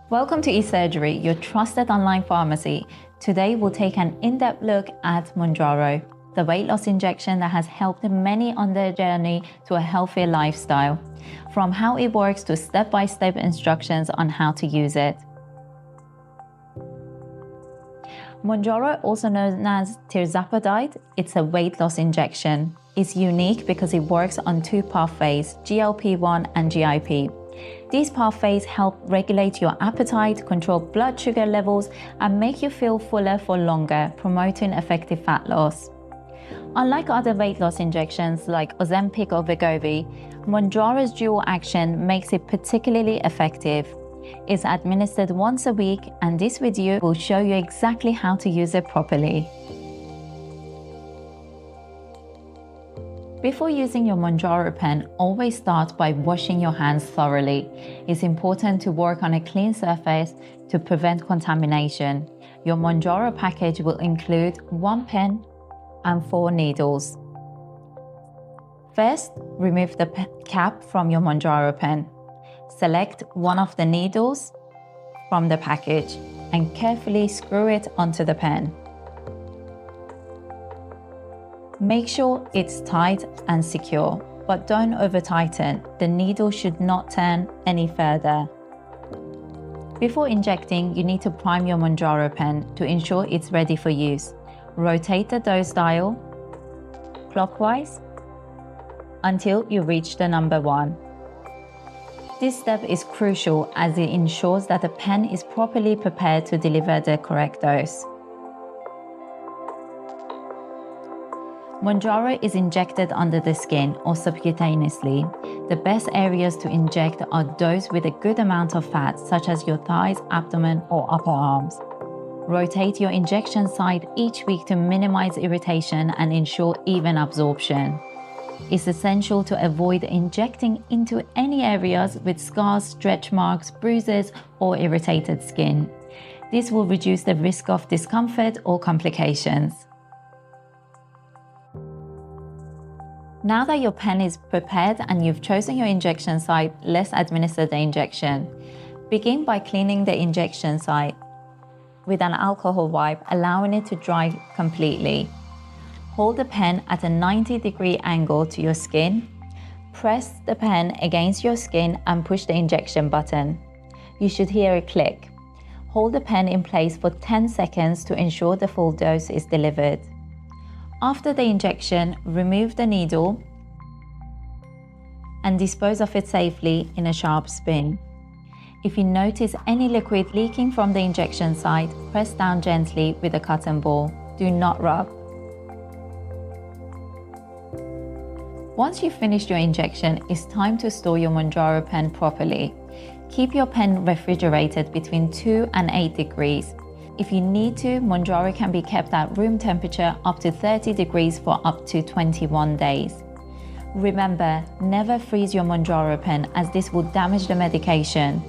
Welcome to eSurgery, your trusted online pharmacy. Today we'll take an in-depth look at Mounjaro, the weight loss injection that has helped many on their journey to a healthier lifestyle, from how it works to step-by-step instructions on how to use it. Mounjaro, also known as tirzepatide, it's a weight loss injection. It's unique because it works on two pathways, GLP-1 and GIP. These pathways help regulate your appetite, control blood sugar levels, and make you feel fuller for longer, promoting effective fat loss. Unlike other weight loss injections like Ozempic or Wegovy, Mounjaro's dual action makes it particularly effective. It's administered once a week, and this video will show you exactly how to use it properly. Before using your Mounjaro pen, always start by washing your hands thoroughly. It's important to work on a clean surface to prevent contamination. Your Mounjaro package will include 1 pen and 4 needles. First, remove the cap from your Mounjaro pen. Select one of the needles from the package and carefully screw it onto the pen. Make sure it's tight and secure, but don't over-tighten. The needle should not turn any further. Before injecting, you need to prime your Mounjaro pen to ensure it's ready for use. Rotate the dose dial clockwise until you reach the number 1. This step is crucial as it ensures that the pen is properly prepared to deliver the correct dose. Mounjaro is injected under the skin or subcutaneously. The best areas to inject are those with a good amount of fat, such as your thighs, abdomen, or upper arms. Rotate your injection site each week to minimize irritation and ensure even absorption. It's essential to avoid injecting into any areas with scars, stretch marks, bruises, or irritated skin. This will reduce the risk of discomfort or complications. Now that your pen is prepared and you've chosen your injection site, let's administer the injection. Begin by cleaning the injection site with an alcohol wipe, allowing it to dry completely. Hold the pen at a 90-degree angle to your skin. Press the pen against your skin and push the injection button. You should hear a click. Hold the pen in place for 10 seconds to ensure the full dose is delivered. After the injection, remove the needle and dispose of it safely in a sharp spoon. If you notice any liquid leaking from the injection site, press down gently with a cotton ball. Do not rub. Once you've finished your injection, it's time to store your Mounjaro pen properly. Keep your pen refrigerated between 2 and 8 degrees. If you need to, Mounjaro can be kept at room temperature up to 30 degrees for up to 21 days. Remember, never freeze your Mounjaro pen as this will damage the medication.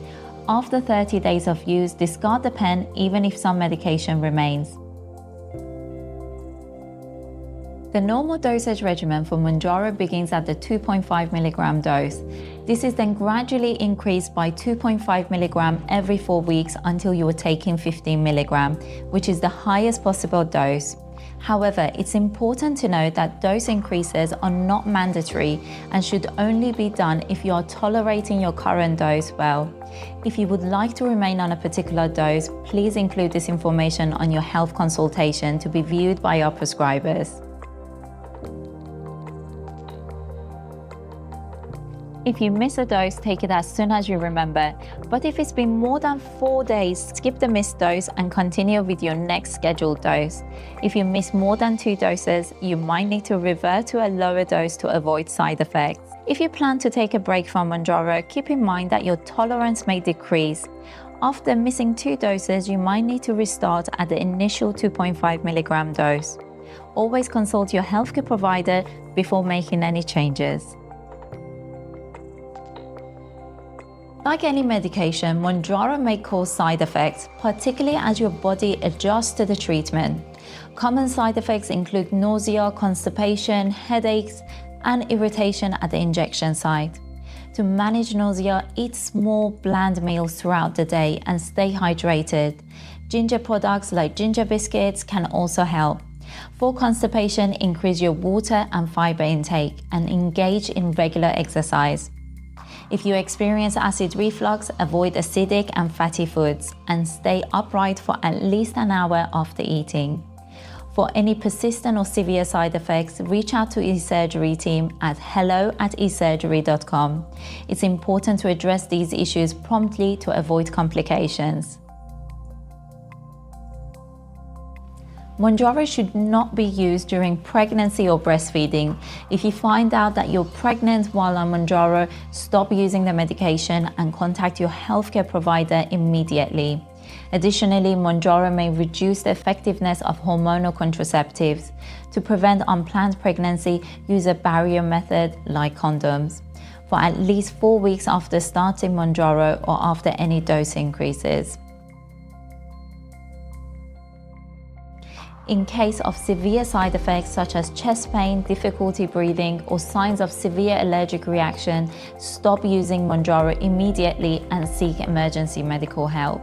After 30 days of use, discard the pen even if some medication remains. The normal dosage regimen for Mounjaro begins at the 2.5 mg dose. This is then gradually increased by 2.5 mg every 4 weeks until you are taking 15 mg, which is the highest possible dose. However, it's important to note that dose increases are not mandatory and should only be done if you are tolerating your current dose well. If you would like to remain on a particular dose, please include this information on your health consultation to be viewed by your prescribers. If you miss a dose, take it as soon as you remember. But if it's been more than 4 days, skip the missed dose and continue with your next scheduled dose. If you miss more than 2 doses, you might need to revert to a lower dose to avoid side effects. If you plan to take a break from Mounjaro, keep in mind that your tolerance may decrease. After missing 2 doses, you might need to restart at the initial 2.5 mg dose. Always consult your healthcare provider before making any changes. Like any medication, Mounjaro may cause side effects, particularly as your body adjusts to the treatment. Common side effects include nausea, constipation, headaches, and irritation at the injection site. To manage nausea, eat small, bland meals throughout the day and stay hydrated. Ginger products like ginger biscuits can also help. For constipation, increase your water and fiber intake and engage in regular exercise. If you experience acid reflux, avoid acidic and fatty foods and stay upright for at least an hour after eating. For any persistent or severe side effects, reach out to eSurgery team at hello@esurgery.com. It's important to address these issues promptly to avoid complications. Mounjaro should not be used during pregnancy or breastfeeding. If you find out that you're pregnant while on Mounjaro, stop using the medication and contact your healthcare provider immediately. Additionally, Mounjaro may reduce the effectiveness of hormonal contraceptives. To prevent unplanned pregnancy, use a barrier method like condoms for at least 4 weeks after starting Mounjaro or after any dose increases. In case of severe side effects such as chest pain, difficulty breathing, or signs of severe allergic reaction, stop using Mounjaro immediately and seek emergency medical help.